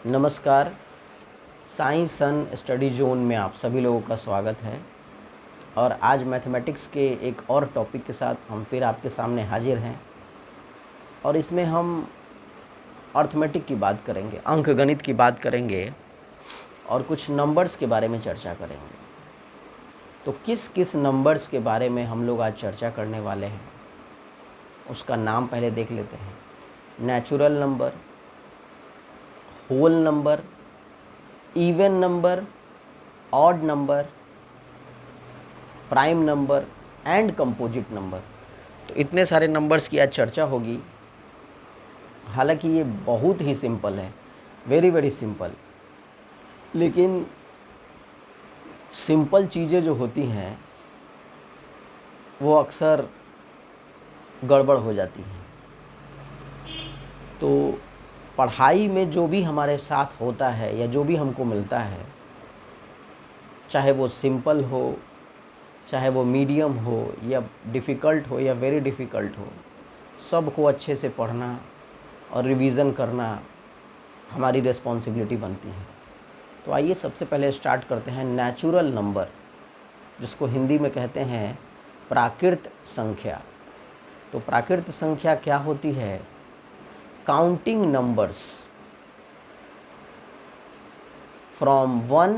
नमस्कार। साइंस सन study zone में आप सभी लोगों का स्वागत है। और आज मैथमेटिक्स के एक और टॉपिक के साथ हम फिर आपके सामने हाजिर हैं और इसमें हम अर्थमेटिक की बात करेंगे, अंकगणित की बात करेंगे और कुछ नंबर्स के बारे में चर्चा करेंगे। तो किस किस नंबर्स के बारे में हम लोग आज चर्चा करने वाले हैं उसका नाम पहले देख लेते हैं। Natural number, whole number, even number, odd number, prime number and composite number. तो इतने सारे नंबर्स की आज चर्चा होगी। हालांकि ये बहुत ही सिंपल है, वेरी वेरी सिंपल, लेकिन सिंपल चीज़ें जो होती हैं वो अक्सर गड़बड़ हो जाती हैं। तो पढ़ाई में जो भी हमारे साथ होता है या जो भी हमको मिलता है, चाहे वो सिंपल हो, चाहे वो मीडियम हो या डिफ़िकल्ट हो या वेरी डिफ़िकल्ट हो, सबको अच्छे से पढ़ना और रिवीज़न करना हमारी रिस्पॉन्सिबिलिटी बनती है। तो आइए सबसे पहले स्टार्ट करते हैं नेचुरल नंबर, जिसको हिंदी में कहते हैं प्राकृत संख्या। तो प्राकृत संख्या क्या होती है? Counting numbers from 1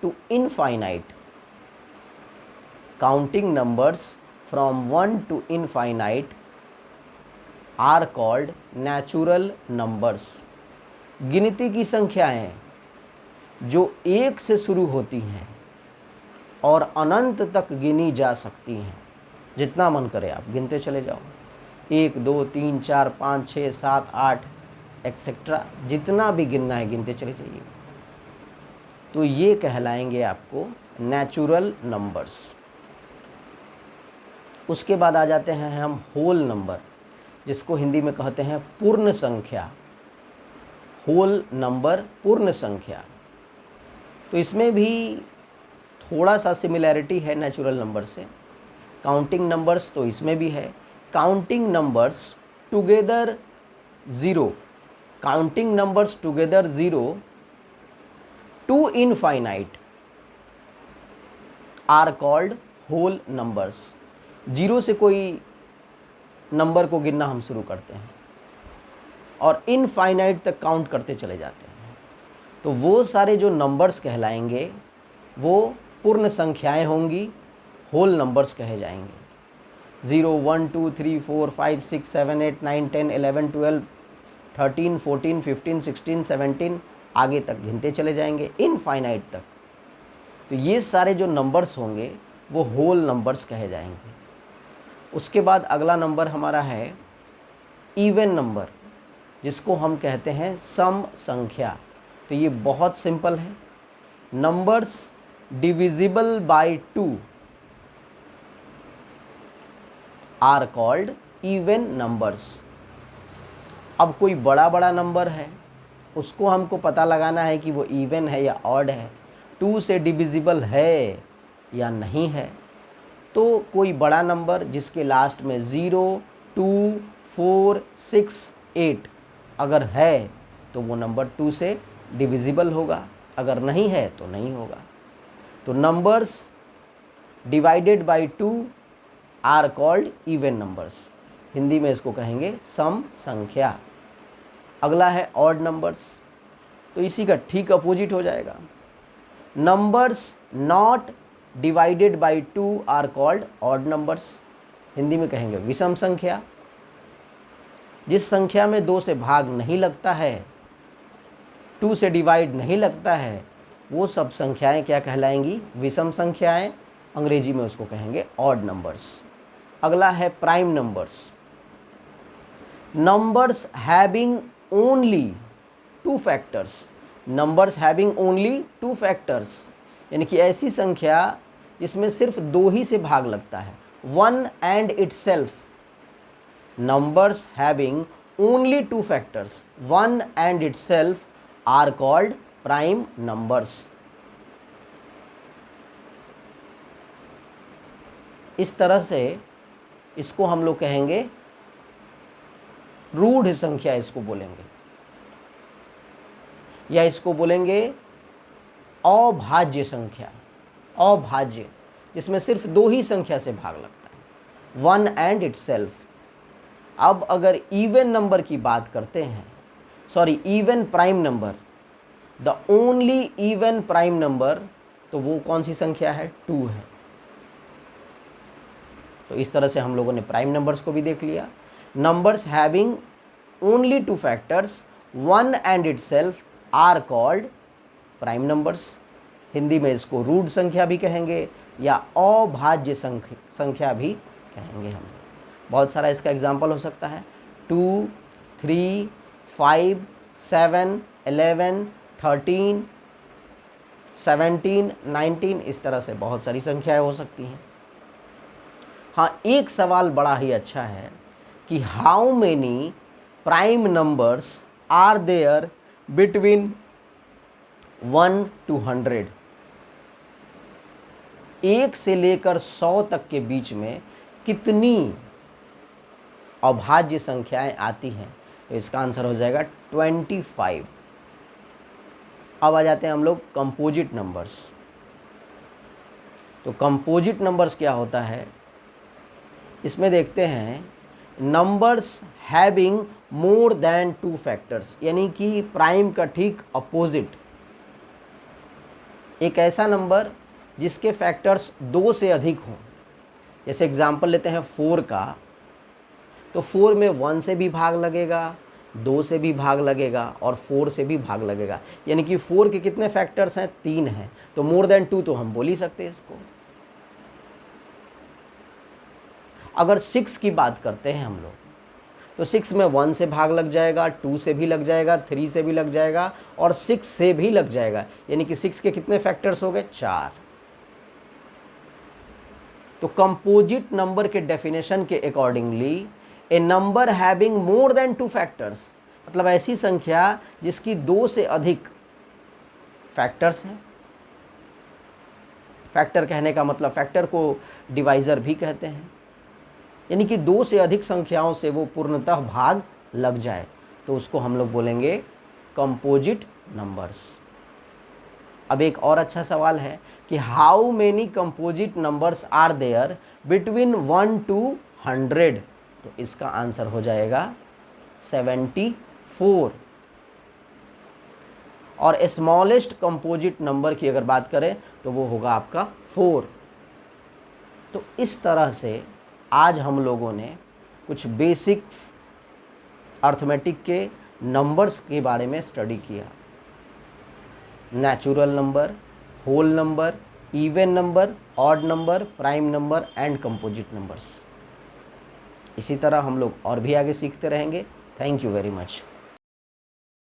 to infinite. Counting numbers from 1 to infinite are called natural numbers. गिनती की संख्याएं जो एक से शुरू होती हैं और अनंत तक गिनी जा सकती हैं। जितना मन करे आप गिनते चले जाओ, 1 2 3 4 5 6 7 8 एक्सेट्रा, जितना भी गिनना है गिनते चले जाइए। तो ये कहलाएंगे आपको नेचुरल नंबर्स। उसके बाद आ जाते हैं हम होल नंबर, जिसको हिंदी में कहते हैं पूर्ण संख्या। होल नंबर, पूर्ण संख्या। तो इसमें भी थोड़ा सा सिमिलैरिटी है नेचुरल नंबर से। काउंटिंग नंबर्स तो इसमें भी है। Counting numbers together zero, counting numbers together zero to infinite are called whole numbers. Zero से कोई नंबर को गिनना हम शुरू करते हैं और इनफाइनाइट तक काउंट करते चले जाते हैं, तो वो सारे जो नंबर्स कहलाएंगे वो पूर्ण संख्याएं होंगी, होल नंबर्स कहे जाएंगे। 0 1 2 3 4 5 6 7 8 9 10 11 12 13 14 15 16 17 आगे तक गिनते चले जाएंगे इनफाइनाइट तक। तो ये सारे जो नंबर्स होंगे वो होल नंबर्स कहे जाएंगे। उसके बाद अगला नंबर हमारा है इवन नंबर, जिसको हम कहते हैं सम संख्या। तो ये बहुत सिंपल है। Numbers divisible by 2 are called even numbers. अब कोई बड़ा बड़ा नंबर है, उसको हमको पता लगाना है कि वो इवन है या ऑड है, 2 से डिविजिबल है या नहीं है। तो कोई बड़ा नंबर जिसके लास्ट में 0 2 4 6 8 अगर है तो वो नंबर 2 से डिविजिबल होगा, अगर नहीं है तो नहीं होगा। तो numbers divided by 2 are called even numbers. Hindi में इसको कहेंगे सम संख्या। अगला है ऑड नंबर्स, तो इसी का ठीक अपोजिट हो जाएगा। Numbers not divided by 2 are called odd numbers. Hindi में कहेंगे विषम संख्या। जिस संख्या में 2 से भाग नहीं लगता है, 2 से डिवाइड नहीं लगता है, वो सब संख्याएं क्या कहलाएंगी? विषम संख्याएं। अंग्रेजी में उसको कहेंगे ऑड नंबर्स। अगला है prime numbers. Numbers having only 2 factors. Numbers having only 2 factors, यानी कि ऐसी संख्या जिसमें सिर्फ 2 ही से भाग लगता है, 1 and itself. Numbers having only 2 factors, 1 and itself are called prime numbers. इस तरह से इसको हम लोग कहेंगे रूढ़ संख्या, इसको बोलेंगे। या इसको बोलेंगे अभाज्य संख्या, अभाज्य जिसमें सिर्फ दो ही संख्या से भाग लगता है, वन एंड इटसेल्फ। अब अगर इवन नंबर की बात करते हैं, sorry even prime number, the only even prime number, तो वो कौन सी संख्या है? 2 है। तो इस तरह से हम लोगों ने प्राइम नंबर्स को भी देख लिया। Numbers having only 2 factors, one and itself are called prime numbers. Hindi में इसको रूट संख्या भी कहेंगे या अभाज्य संख्या भी कहेंगे हम। बहुत सारा इसका एग्जाम्पल हो सकता है, 2, 3, 5, 7, 11, 13, 17, 19, इस तरह से बहुत सारी संख्याएं हो सकती हैं। हाँ, एक सवाल बड़ा ही अच्छा है कि how many prime numbers are there between 1 to 100? 1 से लेकर 100 तक के बीच में कितनी अभाज्य संख्याएं आती हैं? तो इसका आंसर हो जाएगा 25। अब आ जाते हैं हम लोग कंपोजिट नंबर्स। तो कंपोजिट नंबर्स क्या होता है? इसमें देखते हैं numbers having more than 2 factors, यानी कि प्राइम का ठीक अपोजिट, एक ऐसा नंबर जिसके फैक्टर्स 2 से अधिक हों। जैसे एग्जांपल लेते हैं 4 का, तो 4 में 1 से भी भाग लगेगा, 2 से भी भाग लगेगा और 4 से भी भाग लगेगा, यानी कि 4 के कितने फैक्टर्स हैं? 3 हैं। तो मोर देन 2 तो हम बोल ही सकते हैं इसको। अगर 6 की बात करते हैं हम लोग, तो 6 में 1 से भाग लग जाएगा, 2 से भी लग जाएगा, 3 से भी लग जाएगा और 6 से भी लग जाएगा, यानी कि 6 के कितने फैक्टर्स हो गए? 4। तो कंपोजिट नंबर के डेफिनेशन के accordingly a number having more than 2 factors, मतलब ऐसी संख्या जिसकी 2 से अधिक फैक्टर्स हैं। फैक्टर कहने का मतलब फैक्टर को डिवाइजर भी कहते हैं, यानी कि 2 से अधिक संख्याओं से वो पूर्णतः भाग लग जाए, तो उसको हम लोग बोलेंगे कंपोजिट नंबर्स। अब एक और अच्छा सवाल है कि how many composite numbers are there between 1 to 100? तो इसका आंसर हो जाएगा 74। और स्मॉलेस्ट कंपोजिट नंबर की अगर बात करें तो वो होगा आपका 4। तो इस तरह से आज हम लोगों ने कुछ बेसिक्स अर्थमेटिक के नंबर्स के बारे में स्टडी किया। Natural number, whole number, even number, odd number, prime number and composite numbers. इसी तरह हम लोग और भी आगे सीखते रहेंगे। Thank you very much.